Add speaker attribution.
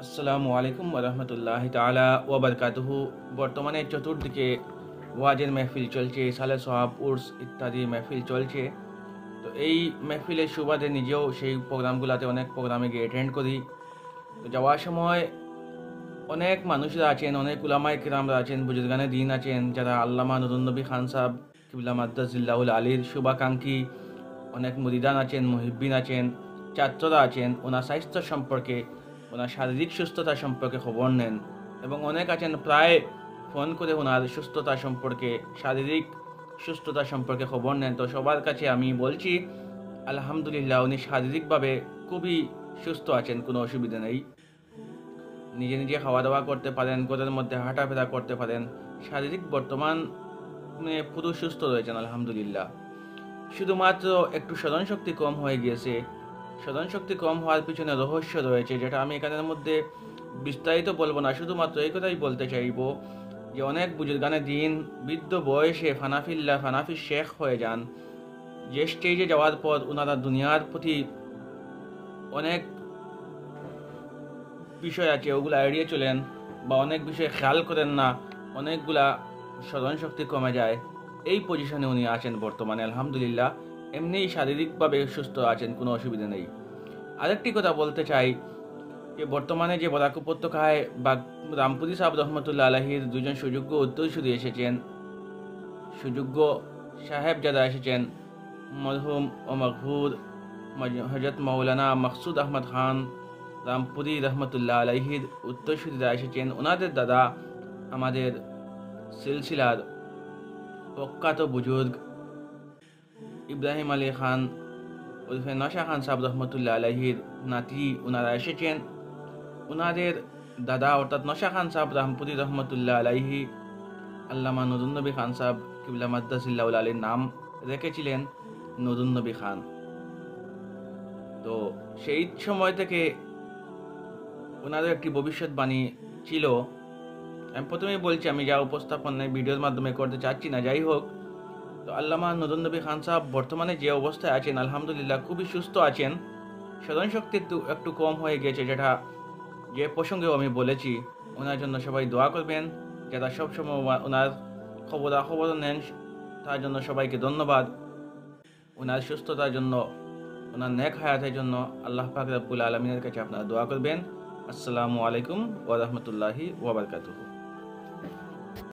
Speaker 1: আসসালামু আলাইকুম ওরহমতুল্লাহি তাআলা ওয়া বারাকাতুহু। বর্তমানে চতুর্দিকে ওয়াজের মেহফিল চলছে, সালে সোহাব, উর্স ইত্যাদি মেহফিল চলছে। তো এই মেহফিলের সুবাদে নিজেও সেই প্রোগ্রামগুলোতে অনেক প্রোগ্রামে গিয়ে অ্যাটেন্ড করি। তো যাওয়ার সময় অনেক মানুষরা আছেন, অনেক উলামায়ে কিরামরা আছেন, বুজুর্গানে দিন আছেন, যারা আল্লামা নুরুন্নবী খান সাহেব কিবলা মাদ্দাজিল্লাহুল আলীর শুভাকাঙ্ক্ষী। অনেক মুরিদান আছেন, মুহিব্বিন আছেন, ছাত্ররা আছেন। ওনার স্বাস্থ্য সম্পর্কে, ওনার শারীরিক সুস্থতা সম্পর্কে খবর নেন এবং অনেক আছেন প্রায় ফোন করে ওনার সুস্থতা সম্পর্কে, শারীরিক সুস্থতা সম্পর্কে খবর নেন। তো সবার কাছে আমি বলছি আলহামদুলিল্লাহ, উনি শারীরিকভাবে খুবই সুস্থ আছেন, কোনো অসুবিধা নেই। নিজে নিজে খাওয়া দাওয়া করতে পারেন, ঘরের মধ্যে হাঁটাফেরা করতে পারেন, শারীরিক বর্তমান পুরো সুস্থ রয়েছেন আলহামদুলিল্লাহ। শুধুমাত্র একটু স্মরণশক্তি কম হয়ে গিয়েছে। স্মরণশক্তি কম হওয়ার পিছনে রহস্য রয়েছে, যেটা আমি এখানের মধ্যে বিস্তারিত বলবো না। শুধুমাত্র এই কথাই বলতে চাইব যে অনেক বুজুর্গানে দিন বৃদ্ধ বয়সে ফানাফি শেখ হয়ে যান। যে স্টেজে যাওয়ার পর ওনারা দুনিয়ার প্রতি অনেক বিষয় আছে ওগুলো এড়িয়ে চলেন বা অনেক বিষয় খেয়াল করেন না, অনেকগুলা স্মরণশক্তি কমে যায়। এই পজিশনে উনি আছেন বর্তমানে আলহামদুলিল্লাহ। এমনিই শারীরিকভাবে সুস্থ আছেন, কোনো অসুবিধা নেই। আরেকটি কথা বলতে চাই যে বর্তমানে যে বরাক উপত্যকায় বা রামপুরি সাহেব রহমতুল্লাহ আলহির দুজন সুযোগ্য উত্তরসূরি এসেছেন, সুযোগ্য সাহেব যারা এসেছেন, মরহুম ও মকবুর হজরত মৌলানা মকসুদ আহমদ খান রামপুরি রহমতুল্লাহ আলহির উত্তরসূরিরা এসেছেন। ওনাদের দাদা আমাদের সিলসিলার প্রখ্যাত বুজুর্গ ইব্রাহিম আলী খান উর্ফে নশা খান সাহেব রহমতুল্লাহ আলহির নাতি ওনারা এসেছেন। ওনাদের দাদা অর্থাৎ নশা খান সাহেব রামপুরি রহমতুল্লাহ আলহি আল্লামা নুরুন্নবী খান সাহেব কিবলা মাদ্দাজিল্লাহুল আলীর নাম রেখেছিলেন নুরুন্নবী খান। তো সেই সময় থেকে ওনাদের একটি ভবিষ্যৎবাণী ছিল। আমি প্রথমেই বলছি, আমি যা উপস্থাপন ভিডিওর মাধ্যমে করতে চাচ্ছি না। যাই হোক, তো আল্লামা নুরুন্নবী খান সাহেব বর্তমানে যে অবস্থায় আছেন আলহামদুলিল্লাহ খুবই সুস্থ আছেন। স্মরণশক্তি একটু কম হয়ে গেছে, যেটা যে প্রসঙ্গেও আমি বলেছি। ওনার জন্য সবাই দোয়া করবেন, যারা সবসময় ওনার খবর নেন, তার জন্য সবাইকে ধন্যবাদ। ওনার সুস্থতার জন্য, ওনার নেক হায়াতের জন্য আল্লাহ পাক রব্বুল আলমিনের কাছে আপনারা দোয়া করবেন। আসসালামু আলাইকুম ওয়া রাহমাতুল্লাহি ওয়া বারাকাতুহু।